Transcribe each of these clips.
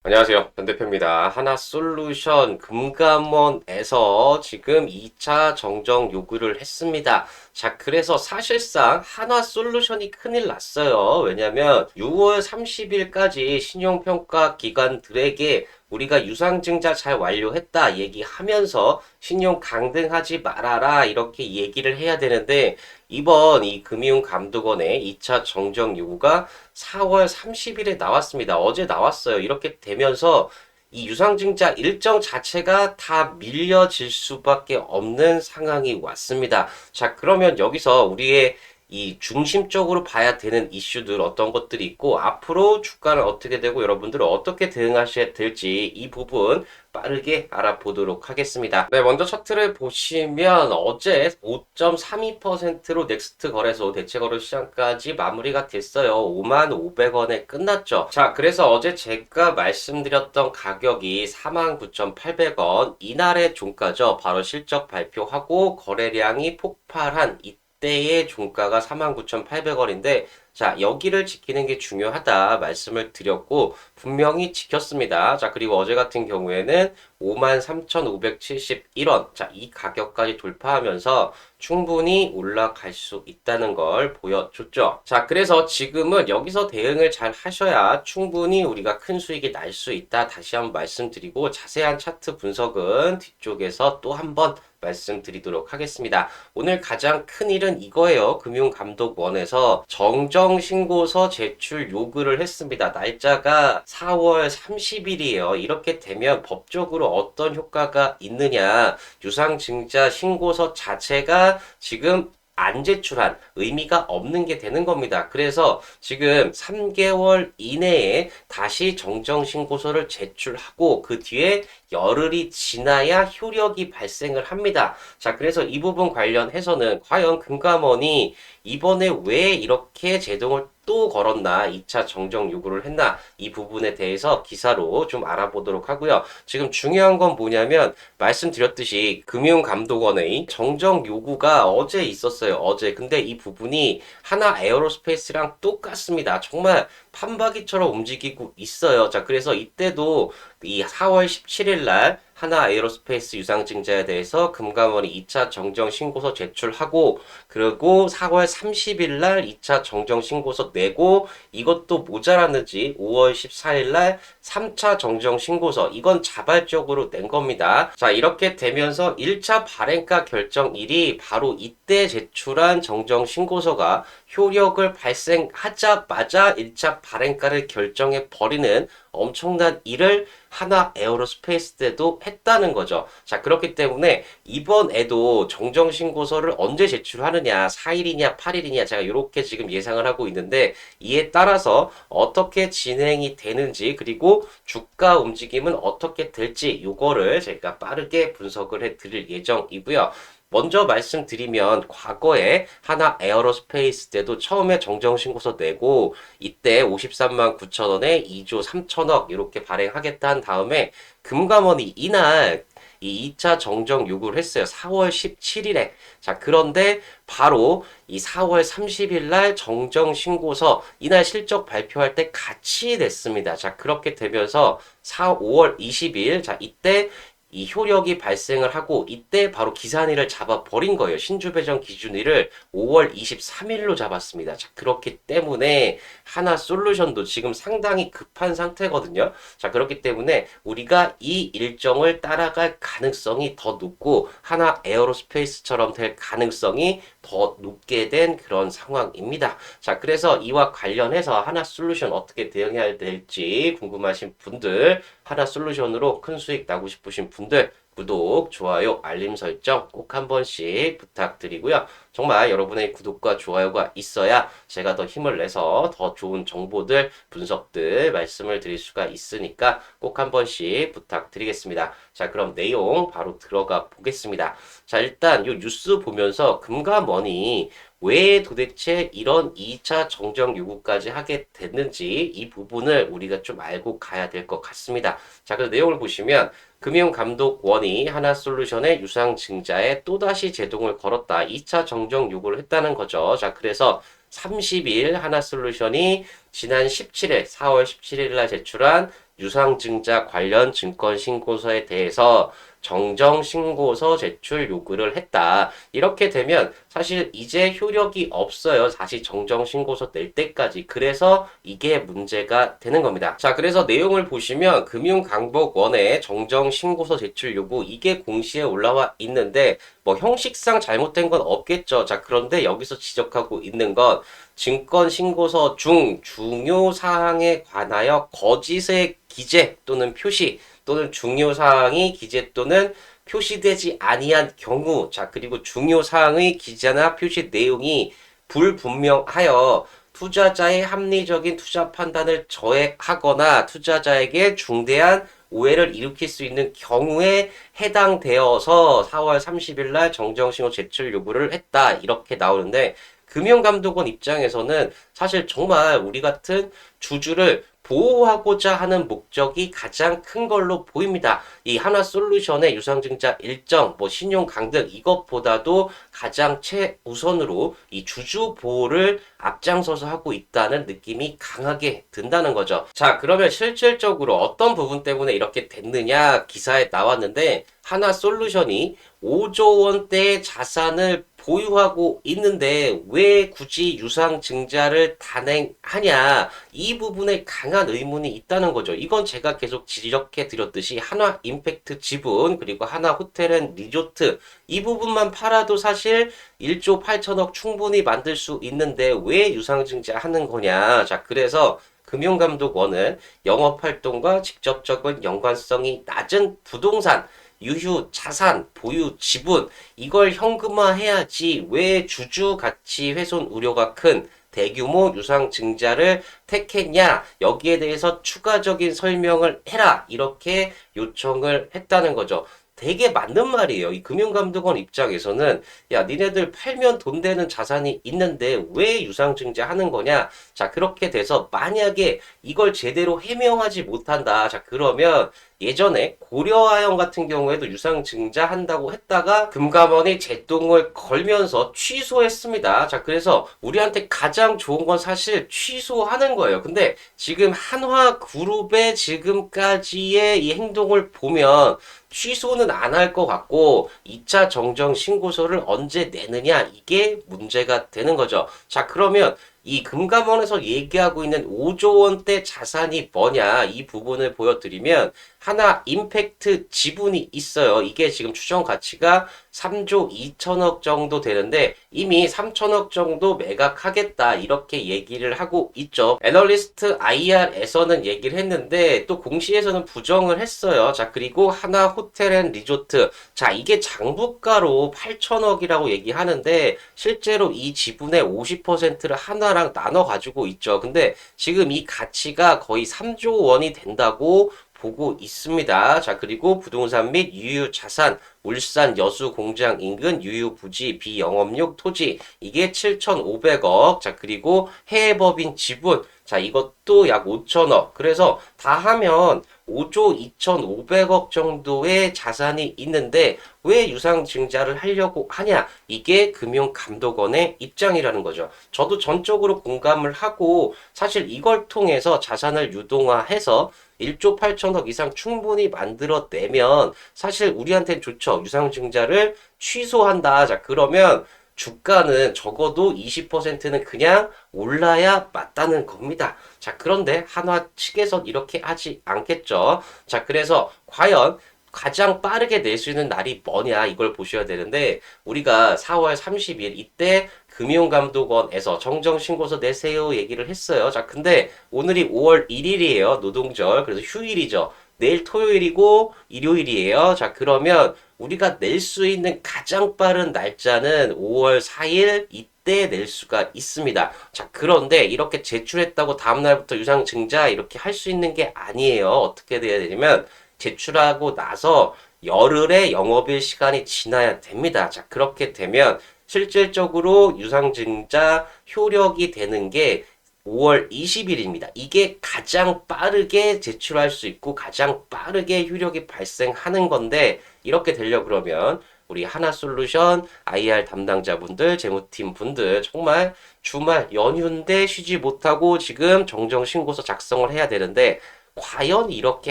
안녕하세요. 변 대표입니다. 하나솔루션 금감원에서 지금 2차 정정 요구를 했습니다. 자, 그래서 사실상 하나솔루션이 큰일 났어요. 왜냐면 6월 30일까지 신용평가 기관들에게 우리가 유상증자 잘 완료했다 얘기하면서 신용 강등하지 말아라 이렇게 얘기를 해야 되는데 이번 이 금융감독원의 2차 정정 요구가 4월 30일에 나왔습니다. 어제 나왔어요. 이렇게 되면서 이 유상증자 일정 자체가 다 밀려질 수밖에 없는 상황이 왔습니다. 자, 그러면 여기서 우리의 이 중심적으로 봐야 되는 이슈들 어떤 것들이 있고 앞으로 주가는 어떻게 되고 여러분들은 어떻게 대응하셔야 될지 이 부분 빠르게 알아보도록 하겠습니다. 네, 먼저 차트를 보시면 어제 5.32%로 넥스트 거래소 대체 거래 시장까지 마무리가 됐어요. 55,500원에 끝났죠. 자, 그래서 어제 제가 말씀드렸던 가격이 49,800원 이날의 종가죠. 바로 실적 발표하고 거래량이 폭발한 이때의 종가가 49,800원인데 자, 여기를 지키는 게 중요하다 말씀을 드렸고 분명히 지켰습니다. 자, 그리고 어제 같은 경우에는 53,571원. 자, 이 가격까지 돌파하면서 충분히 올라갈 수 있다는 걸 보여줬죠. 자, 그래서 지금은 여기서 대응을 잘 하셔야 충분히 우리가 큰 수익이 날 수 있다. 다시 한번 말씀드리고 자세한 차트 분석은 뒤쪽에서 또 한번 말씀드리도록 하겠습니다. 오늘 가장 큰 일은 이거예요. 금융감독원에서 정정신고서 제출 요구를 했습니다. 날짜가 4월 30일이에요. 이렇게 되면 법적으로 어떤 효과가 있느냐. 유상증자 신고서 자체가 지금 안 제출한 의미가 없는 게 되는 겁니다. 그래서 지금 3개월 이내에 다시 정정신고서를 제출하고 그 뒤에 열흘이 지나야 효력이 발생을 합니다. 자, 그래서 이 부분 관련해서는 과연 금감원이 이번에 왜 이렇게 제동을 또 걸었나, 2차 정정 요구를 했나, 이 부분에 대해서 기사로 좀 알아보도록 하고요. 지금 중요한 건 뭐냐면, 말씀드렸듯이 금융감독원의 정정 요구가 어제 있었어요. 어제. 근데 이 부분이 하나 에어로스페이스랑 똑같습니다. 정말 판박이처럼 움직이고 있어요. 자, 그래서 이때도 이 4월 17일 날 하나 에어로스페이스 유상증자에 대해서 금감원이 2차 정정 신고서 제출하고 그리고 4월 30일 날 2차 정정 신고서 내고 이것도 모자랐는지 5월 14일 날 3차 정정 신고서 이건 자발적으로 낸 겁니다. 자, 이렇게 되면서 1차 발행가 결정일이 바로 이때 제출한 정정 신고서가 효력을 발생하자마자 1차 발행가를 결정해 버리는 엄청난 일을 하나 에어로스페이스 때도 했다는 거죠. 자, 그렇기 때문에 이번에도 정정신고서를 언제 제출하느냐, 4일이냐, 8일이냐, 제가 이렇게 지금 예상을 하고 있는데 이에 따라서 어떻게 진행이 되는지 그리고 주가 움직임은 어떻게 될지 요거를 제가 빠르게 분석을 해 드릴 예정이고요. 먼저 말씀드리면 과거에 하나 에어로스페이스 때도 처음에 정정신고서 내고 이때 53만 9천 원에 2조 3천억 이렇게 발행하겠다 한 다음에 금감원이 이날 이 2차 정정 요구를 했어요. 4월 17일에. 자, 그런데 바로 이 4월 30일 날 정정 신고서 이날 실적 발표할 때 같이 냈습니다. 자, 그렇게 되면서 5월 20일 자, 이때 이 효력이 발생을 하고 이때 바로 기산일을 잡아버린 거예요. 신주배정 기준일을 5월 23일로 잡았습니다. 자, 그렇기 때문에 하나 솔루션도 지금 상당히 급한 상태거든요. 자, 그렇기 때문에 우리가 이 일정을 따라갈 가능성이 더 높고 하나 에어로스페이스처럼 될 가능성이 더 높게 된 그런 상황입니다. 자, 그래서 이와 관련해서 하나 솔루션 어떻게 대응해야 될지 궁금하신 분들 하나 솔루션으로 큰 수익 나고 싶으신 분들 구독, 좋아요, 알림 설정 꼭 한 번씩 부탁드리고요. 정말 여러분의 구독과 좋아요가 있어야 제가 더 힘을 내서 더 좋은 정보들, 분석들 말씀을 드릴 수가 있으니까 꼭 한 번씩 부탁드리겠습니다. 자, 그럼 내용 바로 들어가 보겠습니다. 자, 일단 요 뉴스 보면서 금감원이 왜 도대체 이런 2차 정정 요구까지 하게 됐는지 이 부분을 우리가 좀 알고 가야 될 것 같습니다. 자, 그 내용을 보시면 금융감독원이 하나솔루션의 유상증자에 또다시 제동을 걸었다. 2차 정정 요구를 했다는 거죠. 자, 그래서 30일 하나솔루션이 지난 17일, 4월 17일 날 제출한 유상증자 관련 증권신고서에 대해서 정정신고서 제출 요구를 했다. 이렇게 되면 사실 이제 효력이 없어요. 다시 정정신고서 낼 때까지. 그래서 이게 문제가 되는 겁니다. 자, 그래서 내용을 보시면 금융강복원의 정정신고서 제출 요구 이게 공시에 올라와 있는데 뭐 형식상 잘못된 건 없겠죠. 자, 그런데 여기서 지적하고 있는 건 증권신고서 중 중요 사항에 관하여 거짓의 기재 또는 표시 또는 중요 사항이 기재 또는 표시되지 아니한 경우, 자, 그리고 중요 사항의 기재나 표시 내용이 불분명하여 투자자의 합리적인 투자 판단을 저해하거나 투자자에게 중대한 오해를 일으킬 수 있는 경우에 해당되어서 4월 30일 날 정정신고 제출 요구를 했다. 이렇게 나오는데 금융감독원 입장에서는 사실 정말 우리 같은 주주를 보호하고자 하는 목적이 가장 큰 걸로 보입니다. 이 하나솔루션의 유상증자 일정, 뭐 신용 강등 이것보다도 가장 최우선으로 이 주주 보호를 앞장서서 하고 있다는 느낌이 강하게 든다는 거죠. 자, 그러면 실질적으로 어떤 부분 때문에 이렇게 됐느냐 기사에 나왔는데 하나솔루션이 5조 원대의 자산을 보유하고 있는데 왜 굳이 유상증자를 단행하냐 이 부분에 강한 의문이 있다는 거죠. 이건 제가 계속 지적해 드렸듯이 하나 임팩트 지분 그리고 하나 호텔 앤 리조트 이 부분만 팔아도 사실 1조 8천억 충분히 만들 수 있는데 왜 유상증자 하는 거냐. 자, 그래서 금융감독원은 영업활동과 직접적인 연관성이 낮은 부동산 유휴, 자산, 보유, 지분 이걸 현금화해야지 왜 주주 가치 훼손 우려가 큰 대규모 유상증자를 택했냐 여기에 대해서 추가적인 설명을 해라 이렇게 요청을 했다는 거죠. 되게 맞는 말이에요. 이 금융감독원 입장에서는 야 니네들 팔면 돈 되는 자산이 있는데 왜 유상증자 하는 거냐. 자, 그렇게 돼서 만약에 이걸 제대로 해명하지 못한다. 자, 그러면 예전에 고려아연 같은 경우에도 유상증자 한다고 했다가 금감원이 제동을 걸면서 취소했습니다. 자, 그래서 우리한테 가장 좋은 건 사실 취소하는 거예요. 근데 지금 한화그룹의 지금까지의 이 행동을 보면 취소는 안 할 것 같고 2차 정정 신고서를 언제 내느냐 이게 문제가 되는 거죠. 자, 그러면 이 금감원에서 얘기하고 있는 5조 원대 자산이 뭐냐 이 부분을 보여드리면 하나 임팩트 지분이 있어요. 이게 지금 추정 가치가 3조 2천억 정도 되는데 이미 3천억 정도 매각하겠다 이렇게 얘기를 하고 있죠. 애널리스트 IR에서는 얘기를 했는데 또 공시에서는 부정을 했어요. 자, 그리고 하나 호텔 앤 리조트 자, 이게 장부가로 8천억이라고 얘기하는데 실제로 이 지분의 50%를 하나랑 나눠 가지고 있죠. 근데 지금 이 가치가 거의 3조 원이 된다고 보고 있습니다. 자, 그리고 부동산 및 유유자산, 울산 여수 공장 인근 유유부지 비영업용 토지 이게 7,500억. 자, 그리고 해외법인 지분 자, 이것도 약 5천억. 그래서 다 하면 5조 2,500억 정도의 자산이 있는데 왜 유상증자를 하려고 하냐? 이게 금융감독원의 입장이라는 거죠. 저도 전적으로 공감을 하고 사실 이걸 통해서 자산을 유동화해서 1조 8천억 이상 충분히 만들어내면 사실 우리한테는 좋죠. 유상증자를 취소한다. 자, 그러면 주가는 적어도 20%는 그냥 올라야 맞다는 겁니다. 자, 그런데 한화 측에선 이렇게 하지 않겠죠. 자, 그래서 과연 가장 빠르게 낼 수 있는 날이 뭐냐 이걸 보셔야 되는데 우리가 4월 30일 이때 금융감독원에서 정정신고서 내세요 얘기를 했어요. 자, 근데 오늘이 5월 1일이에요. 노동절. 그래서 휴일이죠. 내일 토요일이고 일요일이에요. 자, 그러면 우리가 낼 수 있는 가장 빠른 날짜는 5월 4일 이때 낼 수가 있습니다. 자, 그런데 이렇게 제출했다고 다음날부터 유상증자 이렇게 할 수 있는 게 아니에요. 어떻게 돼야 되냐면 제출하고 나서 열흘의 영업일 시간이 지나야 됩니다. 자, 그렇게 되면 실질적으로 유상증자 효력이 되는 게 5월 20일입니다. 이게 가장 빠르게 제출할 수 있고 가장 빠르게 효력이 발생하는 건데 이렇게 되려 그러면 우리 하나솔루션 IR 담당자분들, 재무팀 분들 정말 주말 연휴인데 쉬지 못하고 지금 정정신고서 작성을 해야 되는데 과연 이렇게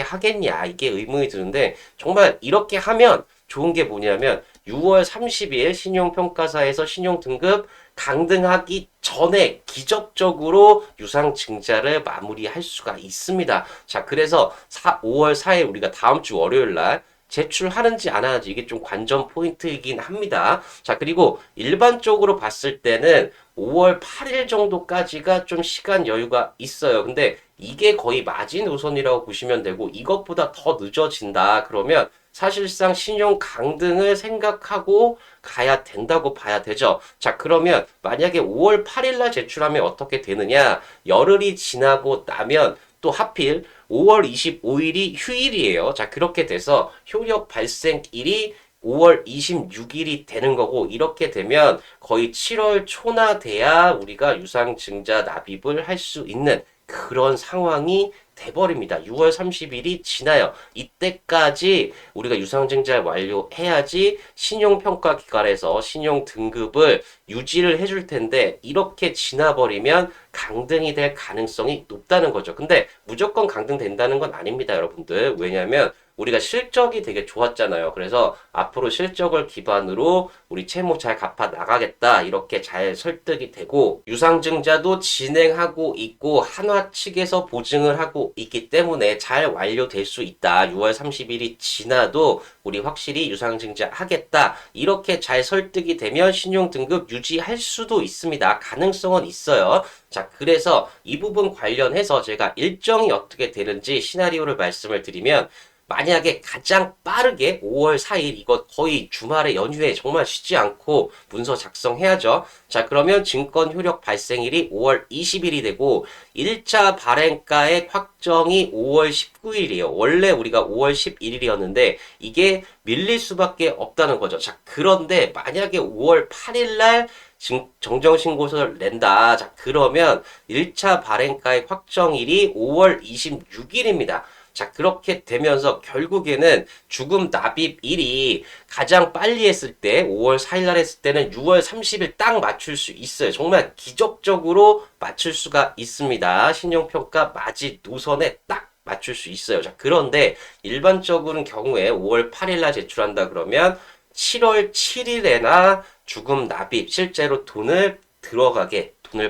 하겠냐 이게 의문이 드는데 정말 이렇게 하면 좋은 게 뭐냐면 6월 30일 신용평가사에서 신용등급 강등하기 전에 기적적으로 유상증자를 마무리할 수가 있습니다. 자, 그래서 5월 4일 우리가 다음 주 월요일 날 제출하는지 안 하는지 이게 좀 관전 포인트이긴 합니다. 자, 그리고 일반적으로 봤을 때는 5월 8일 정도까지가 좀 시간 여유가 있어요. 근데 이게 거의 마지노선이라고 보시면 되고 이것보다 더 늦어진다 그러면 사실상 신용 강등을 생각하고 가야 된다고 봐야 되죠. 자, 그러면 만약에 5월 8일 날 제출하면 어떻게 되느냐? 열흘이 지나고 나면 또 하필 5월 25일이 휴일이에요. 자, 그렇게 돼서 효력 발생일이 5월 26일이 되는 거고 이렇게 되면 거의 7월 초나 돼야 우리가 유상증자 납입을 할 수 있는 그런 상황이 돼버립니다. 6월 30일이 지나요. 이때까지 우리가 유상증자를 완료해야지 신용평가기관에서 신용등급을 유지를 해줄 텐데 이렇게 지나버리면 강등이 될 가능성이 높다는 거죠. 근데 무조건 강등된다는 건 아닙니다, 여러분들. 왜냐하면 우리가 실적이 되게 좋았잖아요. 그래서 앞으로 실적을 기반으로 우리 채무 잘 갚아 나가겠다 이렇게 잘 설득이 되고 유상증자도 진행하고 있고 한화 측에서 보증을 하고 있기 때문에 잘 완료될 수 있다. 6월 30일이 지나도 우리 확실히 유상증자 하겠다. 이렇게 잘 설득이 되면 신용등급 유지할 수도 있습니다. 가능성은 있어요. 자, 그래서 이 부분 관련해서 제가 일정이 어떻게 되는지 시나리오를 말씀을 드리면 만약에 가장 빠르게 5월 4일 이거 거의 주말에 연휴에 정말 쉬지 않고 문서 작성해야죠. 자, 그러면 증권 효력 발생일이 5월 20일이 되고 1차 발행가의 확정이 5월 19일이에요. 원래 우리가 5월 11일이었는데 이게 밀릴 수밖에 없다는 거죠. 자, 그런데 만약에 5월 8일 날 정정신고서를 낸다. 자, 그러면 1차 발행가의 확정일이 5월 26일입니다. 자, 그렇게 되면서 결국에는 주금 납입일이 가장 빨리 했을 때 5월 4일 날 했을 때는 6월 30일 딱 맞출 수 있어요. 정말 기적적으로 맞출 수가 있습니다. 신용평가 마지노선에 딱 맞출 수 있어요. 자, 그런데 일반적으로는 경우에 5월 8일 날 제출한다 그러면 7월 7일에나 주금 납입 실제로 돈을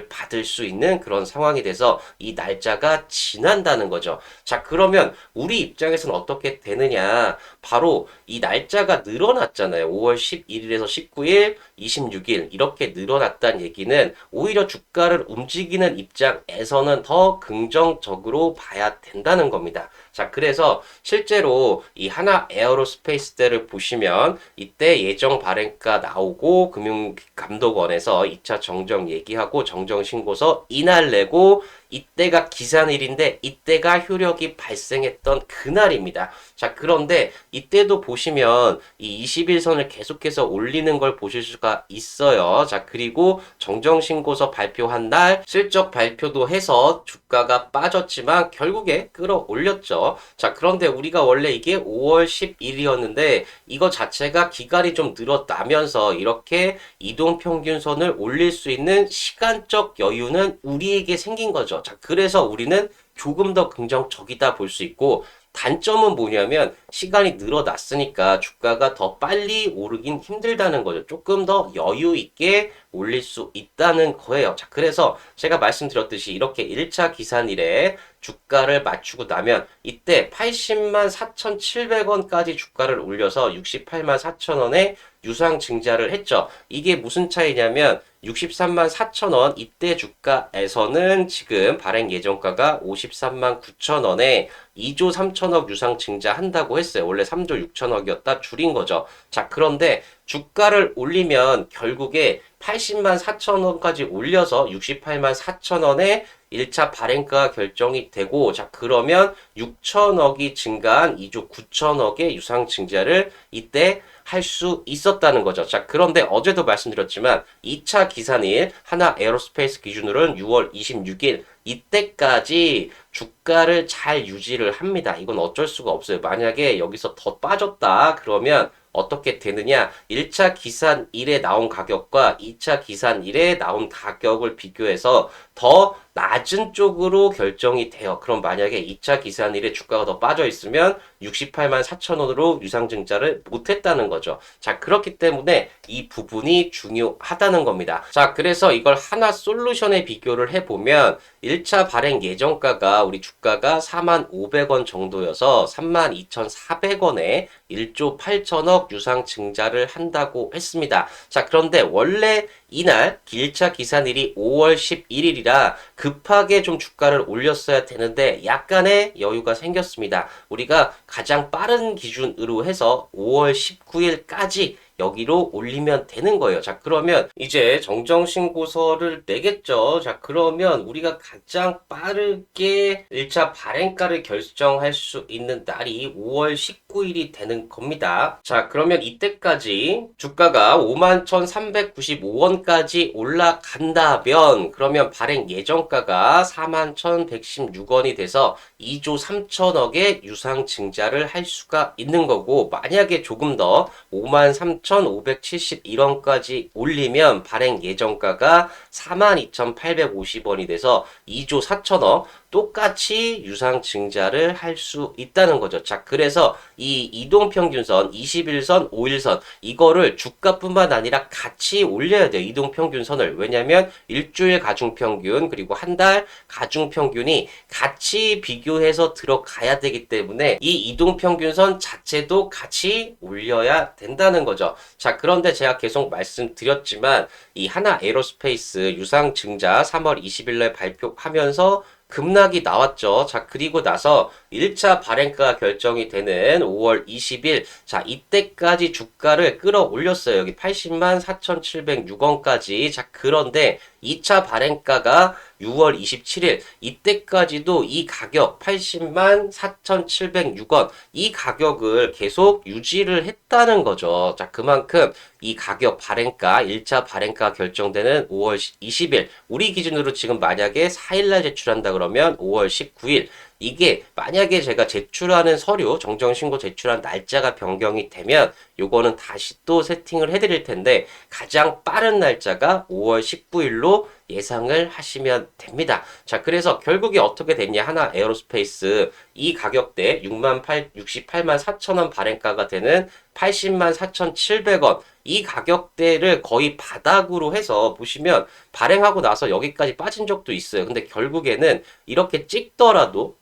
받을 수 있는 그런 상황이 돼서 이 날짜가 지난다는 거죠. 자, 그러면 우리 입장에서는 어떻게 되느냐? 바로 이 날짜가 늘어났잖아요. 5월 11일에서 19일, 26일 이렇게 늘어났다는 얘기는 오히려 주가를 움직이는 입장에서는 더 긍정적으로 봐야 된다는 겁니다. 자, 그래서 실제로 이 하나 에어로스페이스 때를 보시면 이때 예정 발행가 나오고 금융감독원에서 2차 정정 얘기하고 정정신고서 이날 내고 이때가 기산일인데 이때가 효력이 발생했던 그날입니다. 자, 그런데 이때도 보시면 이 21선을 계속해서 올리는 걸 보실 수가 있어요. 자, 그리고 정정신고서 발표한 날 실적 발표도 해서 주가가 빠졌지만 결국에 끌어올렸죠. 자, 그런데 우리가 원래 이게 5월 10일이었는데 이거 자체가 기간이 좀 늘어나면서 이렇게 이동평균선을 올릴 수 있는 시간적 여유는 우리에게 생긴 거죠. 자, 그래서 우리는 조금 더 긍정적이다 볼 수 있고 단점은 뭐냐면 시간이 늘어났으니까 주가가 더 빨리 오르긴 힘들다는 거죠. 조금 더 여유 있게 올릴 수 있다는 거예요. 자, 그래서 제가 말씀드렸듯이 이렇게 1차 기산일에 주가를 맞추고 나면 이때 80만 4,700원까지 주가를 올려서 68만 4천원에 유상 증자를 했죠. 이게 무슨 차이냐면 63만 4천원 이때 주가에서는 지금 발행 예정가가 53만 9천원에 2조 3천억 유상 증자한다고 했어요. 원래 3조 6천억이었다 줄인 거죠. 자, 그런데 주가를 올리면 결국에 80만 4천원까지 올려서 68만 4천원에 1차 발행가 결정이 되고 자, 그러면 6천억이 증가한 2조 9천억의 유상 증자를 이때 할 수 있었다는 거죠. 자, 그런데 어제도 말씀드렸지만 2차 기산일 하나 에어로스페이스 기준으로는 6월 26일 이때까지 주가를 잘 유지를 합니다. 이건 어쩔 수가 없어요. 만약에 여기서 더 빠졌다 그러면 어떻게 되느냐? 1차 기산일에 나온 가격과 2차 기산일에 나온 가격을 비교해서 더 낮은 쪽으로 결정이 돼요. 그럼 만약에 2차 기산일에 주가가 더 빠져 있으면 68만 4천 원으로 유상증자를 못했다는 거죠. 자, 그렇기 때문에 이 부분이 중요하다는 겁니다. 자, 그래서 이걸 하나 솔루션에 비교를 해보면 1차 발행 예정가가 우리 주가가 4만 500원 정도여서 3만 2,400원에 1조 8천억 유상 증자를 한다고 했습니다. 자, 그런데 원래 이날 1차 기산일이 5월 11일이라 급하게 좀 주가를 올렸어야 되는데 약간의 여유가 생겼습니다. 우리가 가장 빠른 기준으로 해서 5월 19일까지 여기로 올리면 되는 거예요. 자, 그러면 이제 정정신고서를 내겠죠. 자, 그러면 우리가 가장 빠르게 1차 발행가를 결정할 수 있는 날이 5월 19일이 되는 겁니다. 자, 그러면 이때까지 주가가 51,395원까지 올라간다면 그러면 발행 예정가가 41,116원이 돼서 2조 3천억의 유상 증자를 할 수가 있는 거고, 만약에 조금 더 53,571원까지 올리면 발행 예정가가 42,850원이 돼서 2조 4천억 똑같이 유상 증자를 할 수 있다는 거죠. 자, 그래서 이 이동평균선, 21선, 5일선 이거를 주가뿐만 아니라 같이 올려야 돼요. 이동평균선을. 왜냐면 일주일 가중평균 그리고 한 달 가중평균이 같이 비교해서 들어가야 되기 때문에 이 이동평균선 자체도 같이 올려야 된다는 거죠. 자, 그런데 제가 계속 말씀드렸지만 이 하나 에어로스페이스 유상 증자 3월 20일날 발표하면서 급락이 나왔죠. 자, 그리고 나서 1차 발행가 결정이 되는 5월 20일, 자, 이때까지 주가를 끌어올렸어요. 여기 80만 4,706원까지. 자, 그런데 2차 발행가가 6월 27일, 이때까지도 이 가격 80만 4,706원, 이 가격을 계속 유지를 했다는 거죠. 자, 그만큼 이 가격 발행가, 1차 발행가 결정되는 5월 20일, 우리 기준으로 지금 만약에 4일날 제출한다 그러면 5월 19일, 이게 만약에 제가 제출하는 서류, 정정신고 제출한 날짜가 변경이 되면 요거는 다시 또 세팅을 해드릴 텐데 가장 빠른 날짜가 5월 19일로 예상을 하시면 됩니다. 자, 그래서 결국에 어떻게 됐냐. 하나 에어로스페이스 이 가격대 68만 4천원 발행가가 되는 80만 4,700원 이 가격대를 거의 바닥으로 해서 보시면 발행하고 나서 여기까지 빠진 적도 있어요. 근데 결국에는 이렇게 찍더라도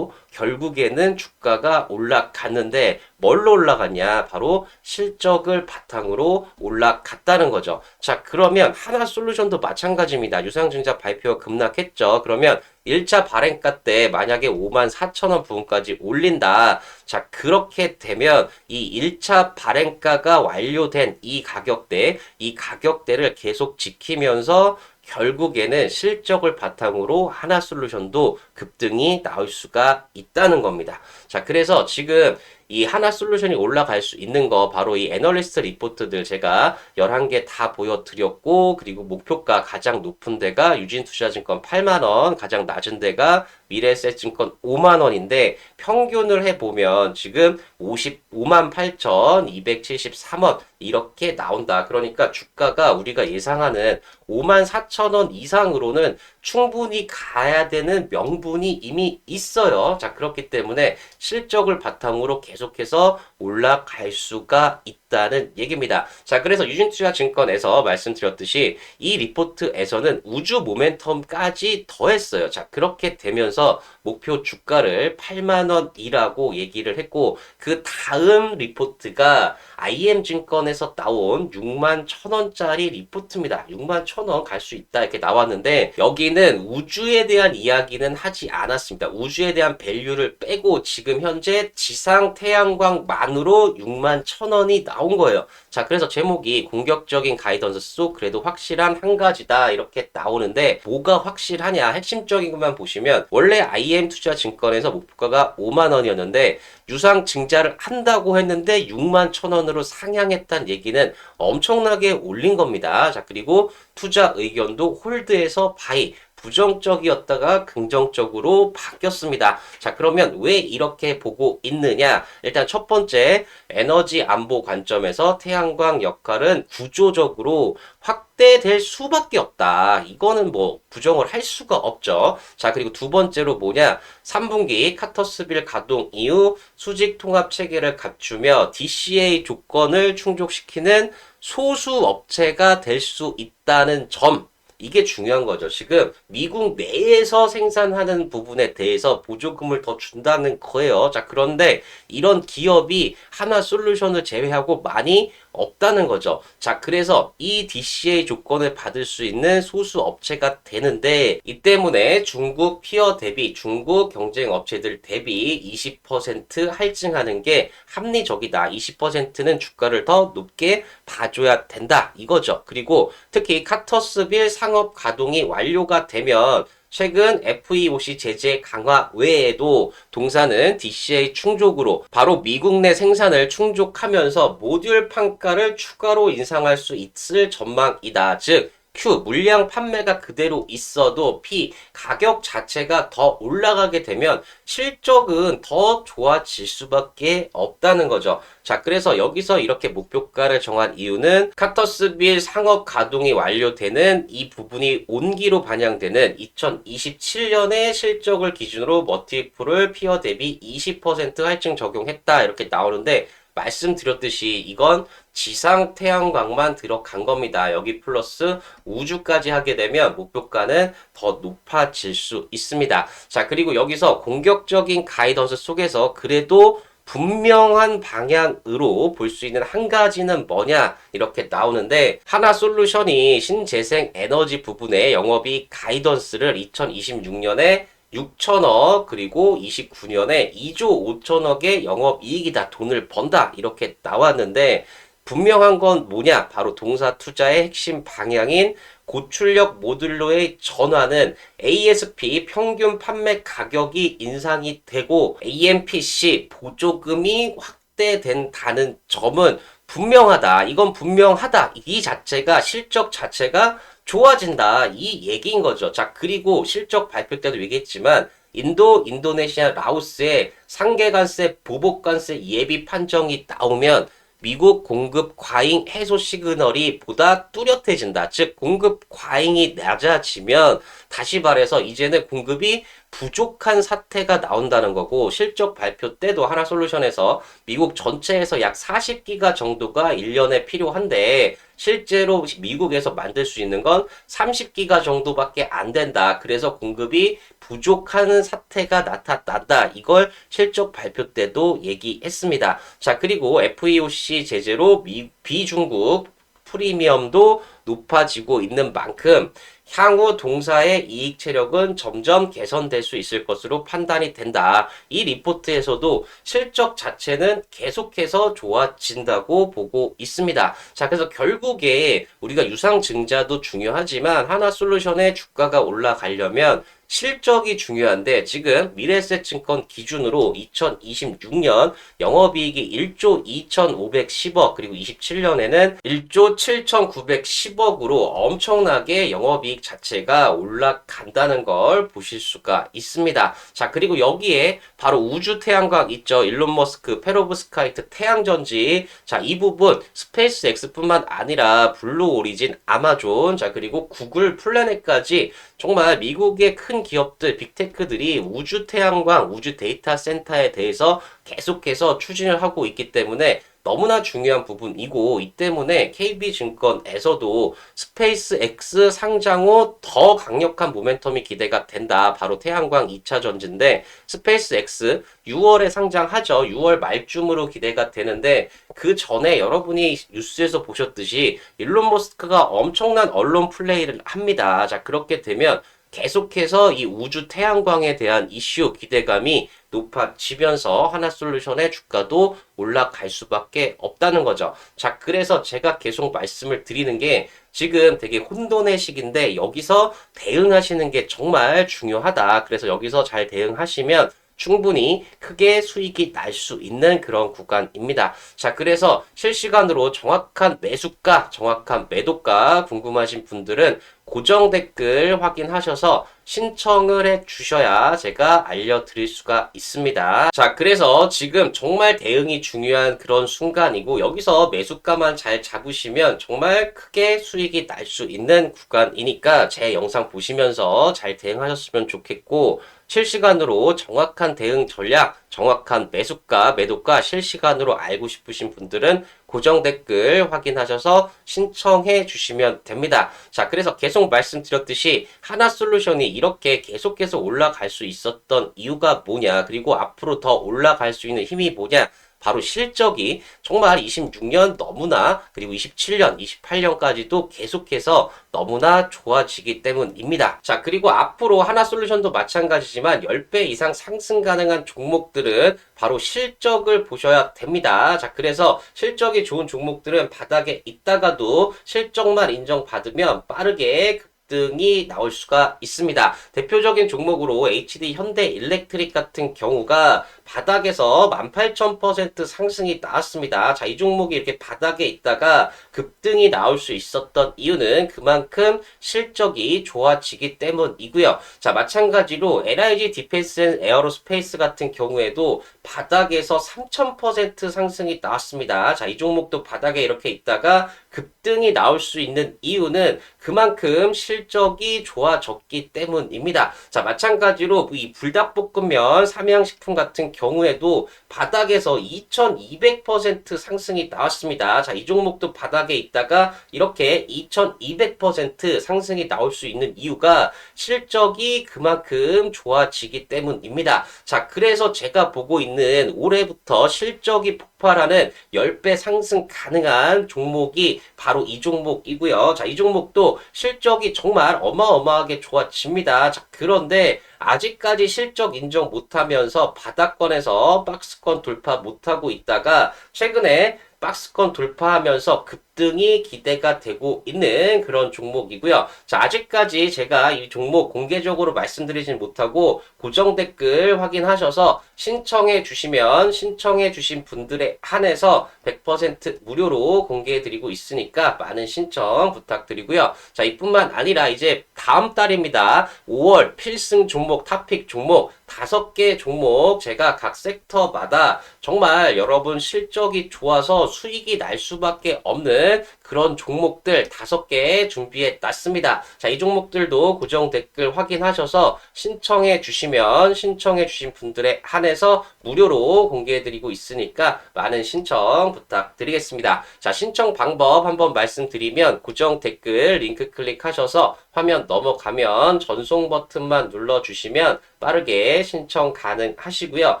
결국에는 주가가 올라갔는데 뭘로 올라갔냐? 바로 실적을 바탕으로 올라갔다는 거죠. 자, 그러면 하나솔루션도 마찬가지입니다. 유상증자 발표가 급락했죠. 그러면 1차 발행가 때 만약에 54,000원 부분까지 올린다. 자, 그렇게 되면 이 1차 발행가가 완료된 이 가격대를 계속 지키면서 결국에는 실적을 바탕으로 하나솔루션도 급등이 나올 수가 있다는 겁니다. 자, 그래서 지금 이 하나솔루션이 올라갈 수 있는 거 바로 이 애널리스트 리포트들 제가 11개 다 보여드렸고, 그리고 목표가 가장 높은 데가 유진투자증권 8만원, 가장 낮은 데가 미래에셋증권 5만원인데 평균을 해보면 지금 55만 8,273원 이렇게 나온다. 그러니까 주가가 우리가 예상하는 5만 4천원 이상으로는 충분히 가야 되는 명분이 이미 있어요. 자, 그렇기 때문에 실적을 바탕으로 계속해서 올라갈 수가 있다는 얘기입니다. 자, 그래서 유진투자증권에서 말씀드렸듯이 이 리포트에서는 우주 모멘텀까지 더했어요. 자, 그렇게 되면서 목표 주가를 8만원이라고 얘기를 했고, 그 다음 리포트가 IM증권에서 나온 6만 1,000원짜리 리포트입니다. 6만 1,000원 갈 수 있다 이렇게 나왔는데 여기는 우주에 대한 이야기는 하지 않았습니다. 우주에 대한 밸류를 빼고 지금 현재 지상 태양광만으로 6만 1,000원이 나온 거예요. 자, 그래서 제목이 공격적인 가이던스 속 그래도 확실한 한 가지다 이렇게 나오는데 뭐가 확실하냐, 핵심적인 것만 보시면 원래 IM투자증권에서 목표가가 5만 원이었는데 유상 증자를 한다고 했는데 6만 1,000원으로 상향했다는 얘기는 엄청나게 올린 겁니다. 자, 그리고 투자 의견도 홀드에서 바이, 부정적이었다가 긍정적으로 바뀌었습니다. 자, 그러면 왜 이렇게 보고 있느냐? 일단 첫 번째, 에너지 안보 관점에서 태양광 역할은 구조적으로 확대될 수밖에 없다. 이거는 뭐 부정을 할 수가 없죠. 자, 그리고 두 번째로 뭐냐? 3분기 카터스빌 가동 이후 수직 통합 체계를 갖추며 DCA 조건을 충족시키는 소수 업체가 될 수 있다는 점. 이게 중요한 거죠. 지금 미국 내에서 생산하는 부분에 대해서 보조금을 더 준다는 거예요. 자, 그런데 이런 기업이 하나 솔루션을 제외하고 많이 없다는 거죠. 자, 그래서 이 DCA 조건을 받을 수 있는 소수 업체가 되는데 이 때문에 중국 피어 대비 중국 경쟁 업체들 대비 20% 할증하는 게 합리적이다. 20%는 주가를 더 높게 봐줘야 된다. 이거죠. 그리고 특히 카터스빌 상업 가동이 완료가 되면 최근 FEOC 제재 강화 외에도 동사는 DCA 충족으로 바로 미국 내 생산을 충족하면서 모듈 판가를 추가로 인상할 수 있을 전망이다. 즉 Q 물량 판매가 그대로 있어도 P 가격 자체가 더 올라가게 되면 실적은 더 좋아질 수밖에 없다는 거죠. 자, 그래서 여기서 이렇게 목표가를 정한 이유는 카터스빌 상업 가동이 완료되는 이 부분이 온기로 반영되는 2027년의 실적을 기준으로 머티플을 피어 대비 20% 할증 적용했다 이렇게 나오는데 말씀드렸듯이 이건 지상 태양광만 들어간 겁니다. 여기 플러스 우주까지 하게 되면 목표가는 더 높아질 수 있습니다. 자, 그리고 여기서 공격적인 가이던스 속에서 그래도 분명한 방향으로 볼 수 있는 한 가지는 뭐냐 이렇게 나오는데 하나솔루션이 신재생 에너지 부분의 영업이익 가이던스를 2026년에 6천억 그리고 29년에 2조 5천억의 영업이익이다. 돈을 번다. 이렇게 나왔는데 분명한 건 뭐냐? 바로 동사 투자의 핵심 방향인 고출력 모듈로의 전환은 ASP 평균 판매 가격이 인상이 되고 AMPC 보조금이 확대된다는 점은 분명하다. 이건 분명하다. 이 자체가 실적 자체가 좋아진다. 이 얘기인 거죠. 자, 그리고 실적 발표 때도 얘기했지만 인도, 인도네시아, 라오스의 상계관세, 보복관세 예비 판정이 나오면 미국 공급 과잉 해소 시그널이 보다 뚜렷해진다. 즉 공급 과잉이 낮아지면 다시 말해서 이제는 공급이 부족한 사태가 나온다는 거고 실적 발표 때도 하나솔루션에서 미국 전체에서 약 40기가 정도가 1년에 필요한데 실제로 미국에서 만들 수 있는 건 30기가 정도밖에 안 된다. 그래서 공급이 부족한 사태가 나타난다. 이걸 실적 발표 때도 얘기했습니다. 자, 그리고 FEOC 제재로 비중국 프리미엄도 높아지고 있는 만큼 향후 동사의 이익 체력은 점점 개선될 수 있을 것으로 판단이 된다. 이 리포트에서도 실적 자체는 계속해서 좋아진다고 보고 있습니다. 자, 그래서 결국에 우리가 유상증자도 중요하지만 하나솔루션의 주가가 올라가려면 실적이 중요한데 지금 미래에셋증권 기준으로 2026년 영업이익이 1조 2,510억 그리고 27년에는 1조 7,910억으로 엄청나게 영업이익 자체가 올라간다는 걸 보실 수가 있습니다. 자, 그리고 여기에 바로 우주 태양광 있죠. 일론 머스크 페로브스카이트 태양전지. 자, 이 부분 스페이스 X뿐만 아니라 블루 오리진, 아마존, 자, 그리고 구글 플래닛까지 정말 미국의 큰 기업들, 빅테크들이 우주 태양광, 우주 데이터 센터에 대해서 계속해서 추진을 하고 있기 때문에 너무나 중요한 부분이고 이 때문에 KB증권에서도 스페이스 X 상장 후 더 강력한 모멘텀이 기대가 된다. 바로 태양광 2차 전지인데 스페이스 X 6월에 상장하죠. 6월 말쯤으로 기대가 되는데 그 전에 여러분이 뉴스에서 보셨듯이 일론 머스크가 엄청난 언론 플레이를 합니다. 자, 그렇게 되면 계속해서 이 우주 태양광에 대한 이슈 기대감이 높아지면서 하나솔루션의 주가도 올라갈 수밖에 없다는 거죠. 자, 그래서 제가 계속 말씀을 드리는 게 지금 되게 혼돈의 시기인데 여기서 대응하시는 게 정말 중요하다. 그래서 여기서 잘 대응하시면 충분히 크게 수익이 날 수 있는 그런 구간입니다. 자, 그래서 실시간으로 정확한 매수가, 정확한 매도가 궁금하신 분들은 고정 댓글 확인하셔서 신청을 해 주셔야 제가 알려드릴 수가 있습니다. 자, 그래서 지금 정말 대응이 중요한 그런 순간이고 여기서 매수가만 잘 잡으시면 정말 크게 수익이 날 수 있는 구간이니까 제 영상 보시면서 잘 대응하셨으면 좋겠고 실시간으로 정확한 대응 전략, 정확한 매수가, 매도가 실시간으로 알고 싶으신 분들은 고정 댓글 확인하셔서 신청해 주시면 됩니다. 자, 그래서 계속 말씀드렸듯이 하나솔루션이 이렇게 계속해서 올라갈 수 있었던 이유가 뭐냐, 그리고 앞으로 더 올라갈 수 있는 힘이 뭐냐, 바로 실적이 정말 26년 너무나 그리고 27년, 28년까지도 계속해서 너무나 좋아지기 때문입니다. 자, 그리고 앞으로 하나솔루션도 마찬가지지만 10배 이상 상승 가능한 종목들은 바로 실적을 보셔야 됩니다. 자, 그래서 실적이 좋은 종목들은 바닥에 있다가도 실적만 인정받으면 빠르게 등이 나올 수가 있습니다. 대표적인 종목으로 HD 현대일렉트릭 같은 경우가 바닥에서 18,000% 상승이 나왔습니다. 자, 이 종목이 이렇게 바닥에 있다가 급등이 나올 수 있었던 이유는 그만큼 실적이 좋아지기 때문이고요. 자, 마찬가지로 LIG 디펜스 앤 에어로스페이스 같은 경우에도 바닥에서 3,000% 상승이 나왔습니다. 자, 이 종목도 바닥에 이렇게 있다가 급등이 나올 수 있는 이유는 그만큼 실적이 좋아졌기 때문입니다. 자, 마찬가지로 이 불닭볶음면, 삼양식품 같은 경우에도 바닥에서 2200% 상승이 나왔습니다. 자, 이 종목도 바닥에 있다가 이렇게 2200% 상승이 나올 수 있는 이유가 실적이 그만큼 좋아지기 때문입니다. 자, 그래서 제가 보고 있는 올해부터 실적이 폭발하는 10배 상승 가능한 종목이 바로 이 종목이고요. 자, 이 종목도 실적이 정말 어마어마하게 좋아집니다. 자, 그런데 아직까지 실적 인정 못하면서 바닥권에서 박스권 돌파 못하고 있다가 최근에 박스권 돌파하면서 급등이 기대가 되고 있는 그런 종목이고요. 자, 아직까지 제가 이 종목 공개적으로 말씀드리진 못하고 고정 댓글 확인하셔서 신청해 주시면 신청해 주신 분들에 한해서 100% 무료로 공개해 드리고 있으니까 많은 신청 부탁드리고요. 자, 이뿐만 아니라 이제 다음 달입니다. 5월 필승 종목, 탑픽 종목 5개 종목 제가 각 섹터마다 정말 여러분 실적이 좋아서 수익이 날 수밖에 없는 그런 종목들 5개 준비해 놨습니다. 자, 이 종목들도 고정 댓글 확인하셔서 신청해 주시면 신청해 주신 분들에 한해서 무료로 공개해 드리고 있으니까 많은 신청 부탁드리겠습니다. 자, 신청 방법 한번 말씀드리면 고정 댓글 링크 클릭하셔서 화면 넘어가면 전송 버튼만 눌러주시면 빠르게 신청 가능하시고요.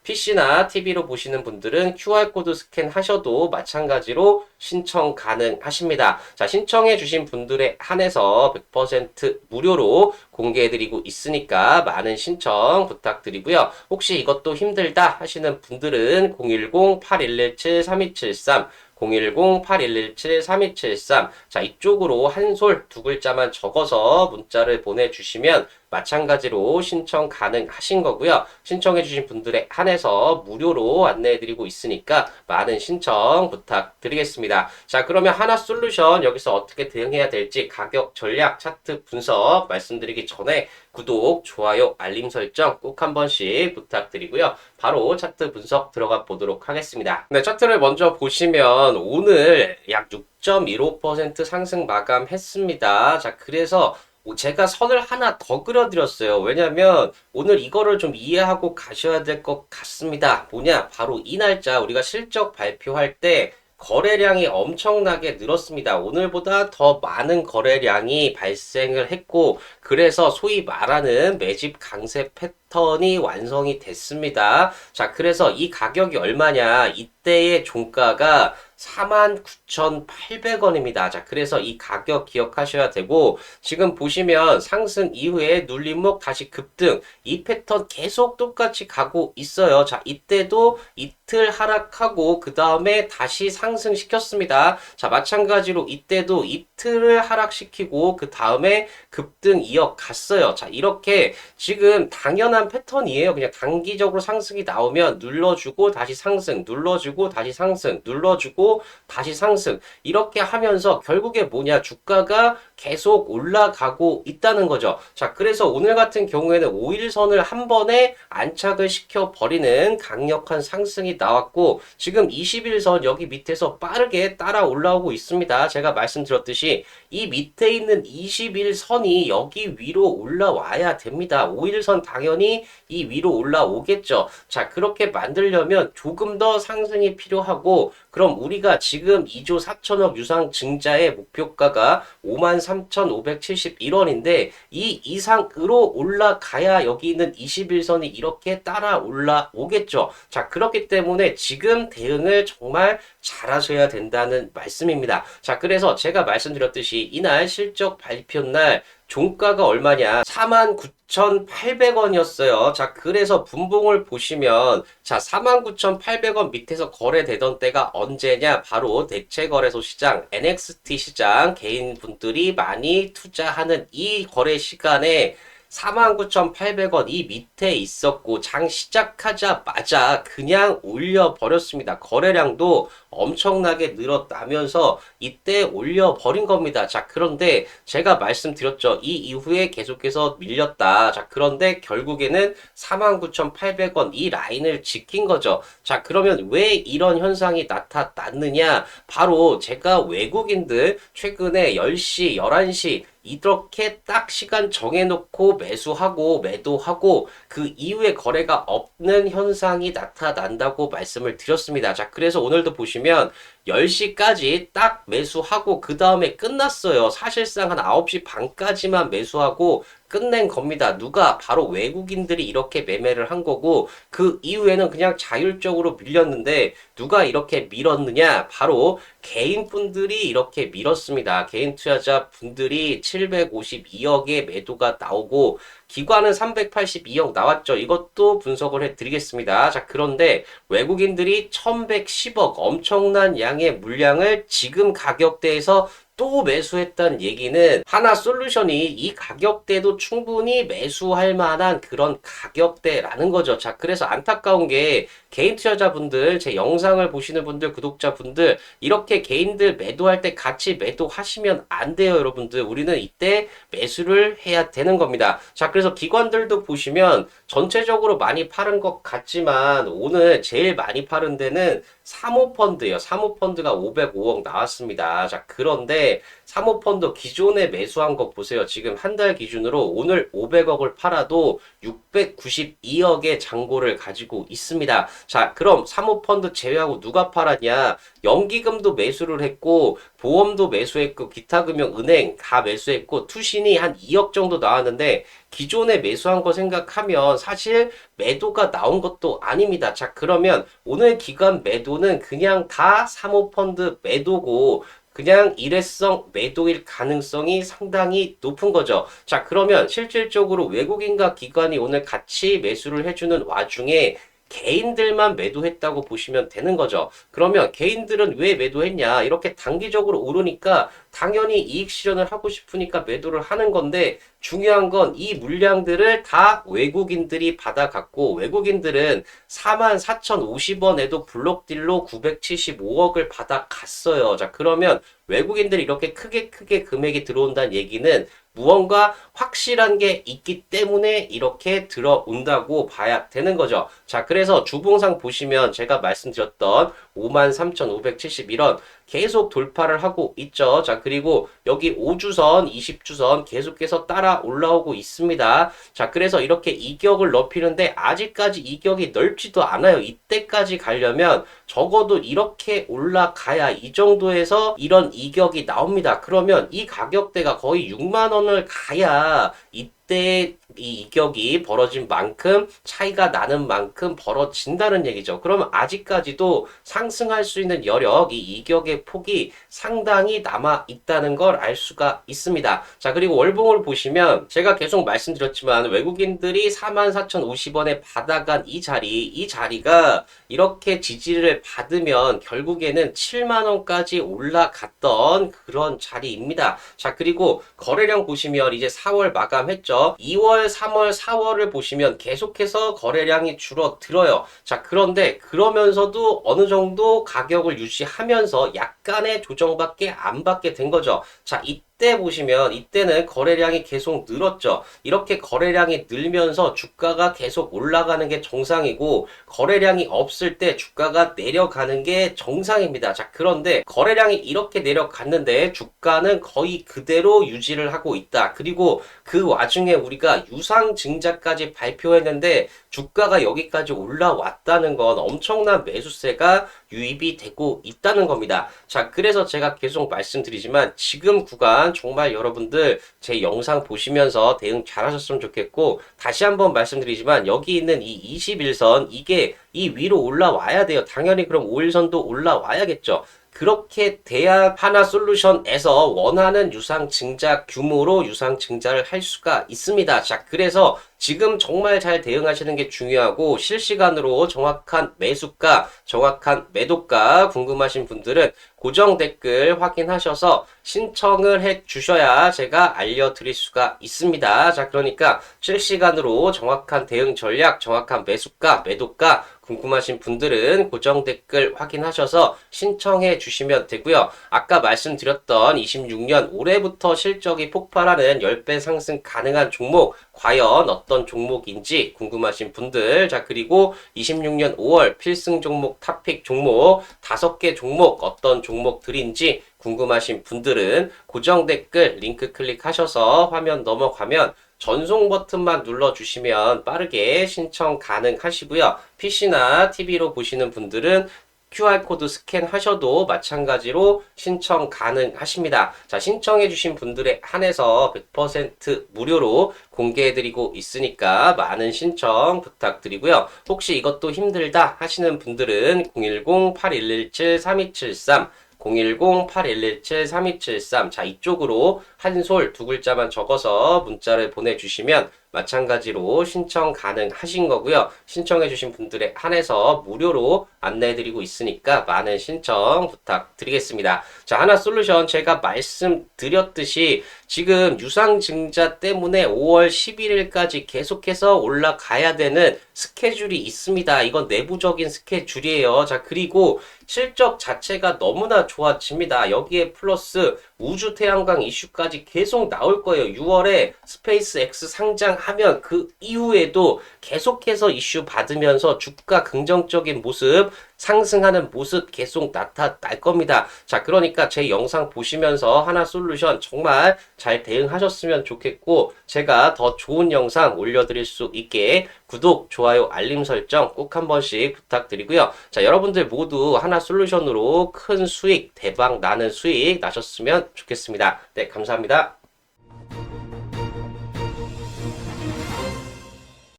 PC나 TV로 보시는 분들은 QR코드 스캔하셔도 마찬가지로 신청 가능하십니다. 자, 신청해 주신 분들에 한해서 100% 무료로 공개해드리고 있으니까 많은 신청 부탁드리고요. 혹시 이것도 힘들다 하시는 분들은 010-8117-3273 010-8117-3273 자, 이쪽으로 한솔 두 글자만 적어서 문자를 보내주시면 마찬가지로 신청 가능하신 거고요. 신청해주신 분들에 한해서 무료로 안내해드리고 있으니까 많은 신청 부탁드리겠습니다. 자, 그러면 하나솔루션 여기서 어떻게 대응해야 될지 가격, 전략, 차트 분석 말씀드리기 전에 구독, 좋아요, 알림 설정 꼭 한 번씩 부탁드리고요. 바로 차트 분석 들어가 보도록 하겠습니다. 네, 차트를 먼저 보시면 오늘 약 6.15% 상승 마감했습니다. 자, 그래서 제가 선을 하나 더 그려드렸어요. 왜냐면 오늘 이거를 좀 이해하고 가셔야 될 것 같습니다. 뭐냐? 바로 이 날짜 우리가 실적 발표할 때 거래량이 엄청나게 늘었습니다. 오늘보다 더 많은 거래량이 발생을 했고 그래서 소위 말하는 매집 강세 패턴이 완성이 됐습니다. 자, 그래서 이 가격이 얼마냐? 이때의 종가가 49,800원입니다. 자, 그래서 이 가격 기억하셔야 되고 지금 보시면 상승 이후에 눌림목 다시 급등 이 패턴 계속 똑같이 가고 있어요. 자, 이때도 이틀 하락하고 그 다음에 다시 상승시켰습니다. 자, 마찬가지로 이때도 이틀 차트를 하락시키고 그 다음에 급등 이어갔어요. 자, 이렇게 지금 당연한 패턴이에요. 그냥 단기적으로 상승이 나오면 눌러주고 다시 상승, 눌러주고 다시 상승, 눌러주고 다시 상승. 이렇게 하면서 결국에 뭐냐? 주가가 계속 올라가고 있다는 거죠. 자, 그래서 오늘 같은 경우에는 5일선을 한 번에 안착을 시켜버리는 강력한 상승이 나왔고, 지금 21선 여기 밑에서 빠르게 따라 올라오고 있습니다. 제가 말씀드렸듯이 이 밑에 있는 21선이 여기 위로 올라와야 됩니다. 5일선 당연히 이 위로 올라오겠죠. 자, 그렇게 만들려면 조금 더 상승이 필요하고, 그럼 우리가 지금 2조 4천억 유상 증자의 목표가가 53,571원인데 이 이상으로 올라가야 여기 있는 21선이 이렇게 따라 올라오겠죠. 자, 그렇기 때문에 지금 대응을 정말 잘하셔야 된다는 말씀입니다. 자, 그래서 제가 말씀드렸듯이 이날 실적 발표 날 종가가 얼마냐? 49,800원이었어요. 자, 그래서 분봉을 보시면, 자, 49,800원 밑에서 거래되던 때가 언제냐? 바로 대체거래소 시장, NXT 시장, 개인분들이 많이 투자하는 이 거래 시간에 49,800원 이 밑에 있었고 장 시작하자마자 그냥 올려버렸습니다. 거래량도 엄청나게 늘어나면서 이때 올려버린 겁니다. 자, 그런데 제가 말씀드렸죠. 이 이후에 계속해서 밀렸다. 자, 그런데 결국에는 49,800원 이 라인을 지킨 거죠. 자, 그러면 왜 이런 현상이 나타났느냐? 바로 제가 외국인들 최근에 10시, 11시 이렇게 딱 시간 정해놓고 매수하고 매도하고 그 이후에 거래가 없는 현상이 나타난다고 말씀을 드렸습니다. 자, 그래서 오늘도 보시면 10시까지 딱 매수하고 그 다음에 끝났어요. 사실상 한 9시 반까지만 매수하고 끝낸 겁니다. 누가? 바로 외국인들이 이렇게 매매를 한 거고 그 이후에는 그냥 자율적으로 밀렸는데 누가 이렇게 밀었느냐? 바로 개인분들이 이렇게 밀었습니다. 개인 투자자 분들이 752억의 매도가 나오고 기관은 382억 나왔죠. 이것도 분석을 해드리겠습니다. 자, 그런데 외국인들이 1110억 엄청난 양의 물량을 지금 가격대에서 또 매수했다는 얘기는 하나솔루션이 이 가격대도 충분히 매수할 만한 그런 가격대라는 거죠. 자, 그래서 안타까운 게 개인 투자자분들, 제 영상을 보시는 분들, 구독자분들 이렇게 개인들 매도할 때 같이 매도하시면 안 돼요, 여러분들. 우리는 이때 매수를 해야 되는 겁니다. 자, 그래서 기관들도 보시면 전체적으로 많이 파는 것 같지만 오늘 제일 많이 파는 데는 사모펀드예요. 사모펀드가 505억 나왔습니다. 자, 그런데 사모펀드 기존에 매수한 거 보세요. 지금 한 달 기준으로 오늘 500억을 팔아도 692억의 잔고를 가지고 있습니다. 자, 그럼 사모펀드 제외하고 누가 팔았냐? 연기금도 매수를 했고 보험도 매수했고 기타 금융 은행 다 매수했고 투신이 한 2억 정도 나왔는데 기존에 매수한 거 생각하면 사실 매도가 나온 것도 아닙니다. 자, 그러면 오늘 기간 매도는 그냥 다 사모펀드 매도고 그냥 일회성 매도일 가능성이 상당히 높은 거죠. 자, 그러면 실질적으로 외국인과 기관이 오늘 같이 매수를 해주는 와중에 개인들만 매도했다고 보시면 되는 거죠. 그러면 개인들은 왜 매도했냐? 이렇게 단기적으로 오르니까 당연히 이익 실현을 하고 싶으니까 매도를 하는 건데 중요한 건 이 물량들을 다 외국인들이 받아갔고 외국인들은 44,050원에도 블록딜로 975억을 받아갔어요. 자, 그러면 외국인들이 이렇게 크게 금액이 들어온다는 얘기는 무언가 확실한 게 있기 때문에 이렇게 들어온다고 봐야 되는 거죠. 자, 그래서 주봉상 보시면 제가 말씀드렸던 53,571원 계속 돌파를 하고 있죠. 자, 그리고 여기 5주선, 20주선 계속해서 따라 올라오고 있습니다. 자, 그래서 이렇게 이격을 넓히는데 아직까지 이격이 넓지도 않아요. 이때까지 가려면 적어도 이렇게 올라가야 이 정도에서 이런 이격이 나옵니다. 그러면 이 가격대가 거의 6만 원을 가야 이때 이 이격이 벌어진 만큼 차이가 나는 만큼 벌어진다는 얘기죠. 그러면 아직까지도 상승할 수 있는 여력, 이 이격의 폭이 상당히 남아 있다는 걸 알 수가 있습니다. 자, 그리고 월봉을 보시면 제가 계속 말씀드렸지만 외국인들이 44,050원에 받아간 이 자리가 이렇게 지지를 받으면 결국에는 7만 원까지 올라갔던 그런 자리입니다. 자, 그리고 거래량 보시면 이제 4월 마감했죠. 2월, 3월, 4월을 보시면 계속해서 거래량이 줄어들어요. 자, 그런데 그러면서도 어느 정도 가격을 유지하면서 약간의 조정밖에 안 받게 된 거죠. 자, 이때 보시면 이때는 거래량이 계속 늘었죠. 이렇게 거래량이 늘면서 주가가 계속 올라가는 게 정상이고 거래량이 없을 때 주가가 내려가는 게 정상입니다. 자, 그런데 거래량이 이렇게 내려갔는데 주가는 거의 그대로 유지를 하고 있다. 그리고 그 와중에 우리가 유상증자까지 발표했는데 주가가 여기까지 올라왔다는 건 엄청난 매수세가 유입이 되고 있다는 겁니다. 자, 그래서 제가 계속 말씀드리지만 지금 구간 정말 여러분들 제 영상 보시면서 대응 잘 하셨으면 좋겠고 다시 한번 말씀드리지만 여기 있는 이 21선 이게 이 위로 올라와야 돼요. 당연히 그럼 5일선도 올라와야겠죠. 그렇게 돼야 하나솔루션에서 원하는 유상증자 규모로 유상증자를 할 수가 있습니다. 자, 그래서 지금 정말 잘 대응하시는 게 중요하고 실시간으로 정확한 매수가, 정확한 매도가 궁금하신 분들은 고정 댓글 확인하셔서 신청을 해 주셔야 제가 알려드릴 수가 있습니다. 자, 그러니까 실시간으로 정확한 대응 전략, 정확한 매수가, 매도가 궁금하신 분들은 고정 댓글 확인하셔서 신청해 주시면 되고요. 아까 말씀드렸던 26년 올해부터 실적이 폭발하는 10배 상승 가능한 종목 과연 어떤 종목인지 궁금하신 분들, 자, 그리고 26년 5월 필승 종목, 탑픽 종목 5개 종목 어떤 종목들인지 궁금하신 분들은 고정 댓글 링크 클릭하셔서 화면 넘어가면 전송 버튼만 눌러주시면 빠르게 신청 가능하시고요. PC나 TV로 보시는 분들은 QR코드 스캔하셔도 마찬가지로 신청 가능하십니다. 자, 신청해주신 분들에 한해서 100% 무료로 공개해드리고 있으니까 많은 신청 부탁드리고요. 혹시 이것도 힘들다 하시는 분들은 010-8117-3273 010-8117-3273 자, 이쪽으로 한솔 두 글자만 적어서 문자를 보내주시면 마찬가지로 신청 가능하신 거고요. 신청해주신 분들에 한해서 무료로 안내해드리고 있으니까 많은 신청 부탁드리겠습니다. 자, 하나솔루션 제가 말씀드렸듯이 지금 유상증자 때문에 5월 11일까지 계속해서 올라가야 되는 스케줄이 있습니다. 이건 내부적인 스케줄이에요. 자, 그리고 실적 자체가 너무나 좋아집니다. 여기에 플러스 우주 태양광 이슈까지 계속 나올 거예요. 6월에 스페이스X 상장하면 그 이후에도 계속해서 이슈 받으면서 주가 긍정적인 모습, 상승하는 모습 계속 나타날 겁니다. 자, 그러니까 제 영상 보시면서 하나솔루션 정말 잘 대응하셨으면 좋겠고 제가 더 좋은 영상 올려드릴 수 있게 구독, 좋아요, 알림 설정 꼭 한 번씩 부탁드리고요. 자, 여러분들 모두 하나솔루션으로 큰 수익, 대박 나는 수익 나셨으면 좋겠습니다. 네, 감사합니다.